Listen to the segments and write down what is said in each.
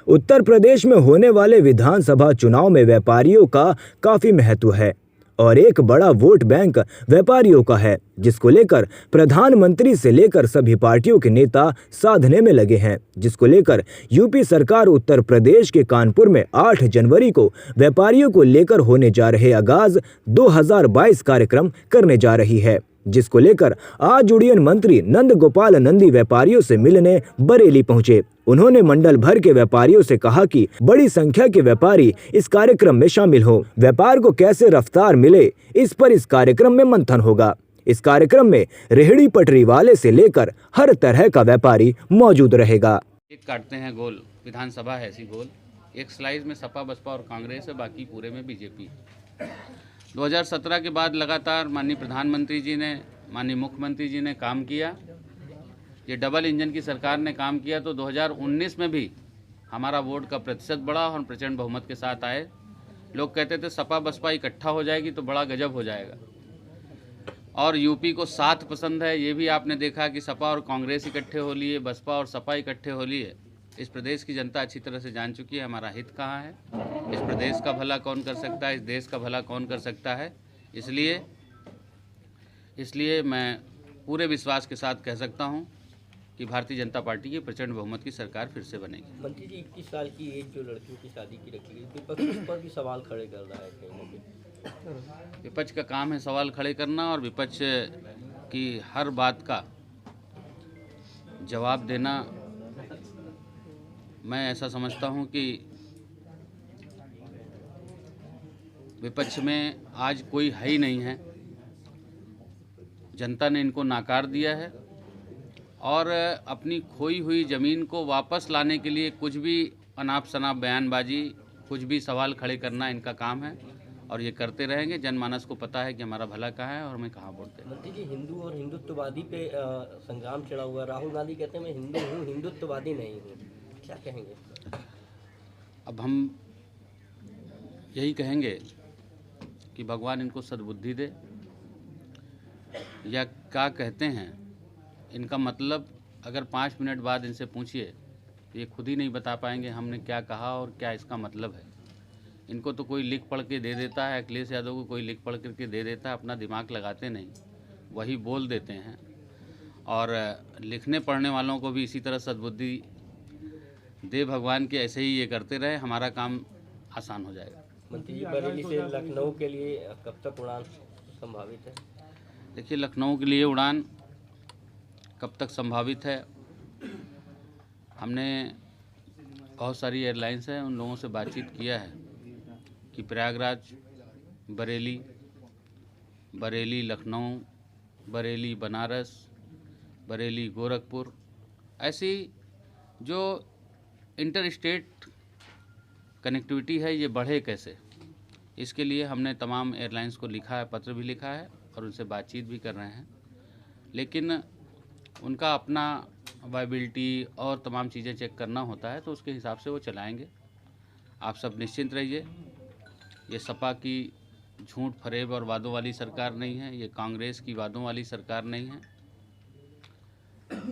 उत्तर प्रदेश में होने वाले विधानसभा चुनाव में व्यापारियों का काफी महत्व है और एक बड़ा वोट बैंक व्यापारियों का है, जिसको लेकर प्रधानमंत्री से लेकर सभी पार्टियों के नेता साधने में लगे हैं। जिसको लेकर यूपी सरकार उत्तर प्रदेश के कानपुर में 8 जनवरी को व्यापारियों को लेकर होने जा रहे आगाज 2022 कार्यक्रम करने जा रही है, जिसको लेकर आज उड़ीयन मंत्री नंद गोपाल नंदी व्यापारियों से मिलने बरेली पहुंचे। उन्होंने मंडल भर के व्यापारियों से कहा कि बड़ी संख्या के व्यापारी इस कार्यक्रम में शामिल हो। व्यापार को कैसे रफ्तार मिले, इस पर इस कार्यक्रम में मंथन होगा। इस कार्यक्रम में रेहड़ी पटरी वाले से लेकर हर तरह का व्यापारी मौजूद रहेगा। एक काटते हैं गोल, विधानसभा है ऐसी गोल, एक स्लाइस में सपा बसपा और कांग्रेस है, बाकी पूरे में बीजेपी। 2017 के बाद लगातार माननीय प्रधानमंत्री जी ने, माननीय मुख्यमंत्री जी ने काम किया, ये डबल इंजन की सरकार ने काम किया, तो 2019 में भी हमारा वोट का प्रतिशत बढ़ा और प्रचंड बहुमत के साथ आए। लोग कहते थे सपा बसपा इकट्ठा हो जाएगी तो बड़ा गजब हो जाएगा, और यूपी को साथ पसंद है। ये भी आपने देखा कि सपा और कांग्रेस इकट्ठे हो लिए, बसपा और सपा इकट्ठे हो लिए। इस प्रदेश की जनता अच्छी तरह से जान चुकी है हमारा हित कहाँ है, इस प्रदेश का भला कौन कर सकता है, इस देश का भला कौन कर सकता है। इसलिए मैं पूरे विश्वास के साथ कह सकता हूँ कि भारतीय जनता पार्टी की प्रचंड बहुमत की सरकार फिर से बनेगी। मंत्री जी, 21 साल की एज जो लड़कियों की शादी की रखी गई, विपक्ष उस पर भी सवाल खड़े कर रहा है कहीं ना कहीं। विपक्ष का काम है सवाल खड़े करना और विपक्ष की हर बात का जवाब देना। मैं ऐसा समझता हूं कि विपक्ष में आज कोई है ही नहीं है, जनता ने इनको नाकार दिया है और अपनी खोई हुई ज़मीन को वापस लाने के लिए कुछ भी अनाप शनाप बयानबाजी, कुछ भी सवाल खड़े करना इनका काम है और ये करते रहेंगे। जनमानस को पता है कि हमारा भला कहाँ है और हमें कहाँ वोट देना। मंत्री जी, हिंदू और हिंदुत्ववादी पे संग्राम चढ़ा हुआ है। राहुल गांधी कहते हैं मैं हिंदू हूँ, हिंदुत्ववादी नहीं हूँ, क्या कहेंगे? अब हम यही कहेंगे कि भगवान इनको सद्बुद्धि दे, या क्या कहते हैं इनका मतलब अगर 5 मिनट बाद इनसे पूछिए ये खुद ही नहीं बता पाएंगे हमने क्या कहा और क्या इसका मतलब है। इनको तो कोई लिख पढ़ के दे देता है, अखिलेश यादव को कोई लिख पढ़ करके दे देता है, अपना दिमाग लगाते नहीं, वही बोल देते हैं। और लिखने पढ़ने वालों को भी इसी तरह सद्बुद्धि दे भगवान के, ऐसे ही ये करते रहे, हमारा काम आसान हो जाएगा। मंत्री जी, बरेली से लखनऊ के लिए कब तक उड़ान संभावित है? देखिए, लखनऊ के लिए उड़ान कब तक संभावित है, हमने बहुत सारी एयरलाइंस हैं, उन लोगों से बातचीत किया है कि प्रयागराज, बरेली लखनऊ, बरेली बनारस, बरेली गोरखपुर, ऐसी जो इंटर स्टेट कनेक्टिविटी है ये बढ़े कैसे, इसके लिए हमने तमाम एयरलाइंस को लिखा है, पत्र भी लिखा है और उनसे बातचीत भी कर रहे हैं। लेकिन उनका अपना वायबिलिटी और तमाम चीज़ें चेक करना होता है, तो उसके हिसाब से वो चलाएंगे। आप सब निश्चिंत रहिए, ये सपा की झूठ फरेब और वादों वाली सरकार नहीं है, ये कांग्रेस की वादों वाली सरकार नहीं है,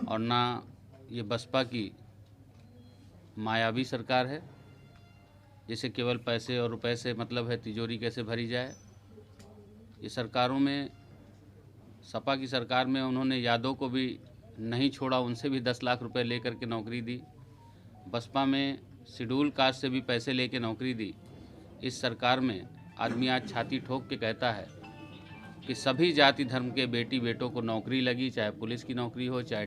और ना ये बसपा की मायावी सरकार है जिसे केवल पैसे और रुपए से मतलब है, तिजोरी कैसे भरी जाए। ये सरकारों में, सपा की सरकार में उन्होंने यादव को भी नहीं छोड़ा, उनसे भी 10 लाख रुपए लेकर के नौकरी दी। बसपा में शेड्यूल कास्ट से भी पैसे लेके नौकरी दी। इस सरकार में आदमी आज छाती ठोक के कहता है कि सभी जाति धर्म के बेटी बेटों को नौकरी लगी, चाहे पुलिस की नौकरी हो, चाहे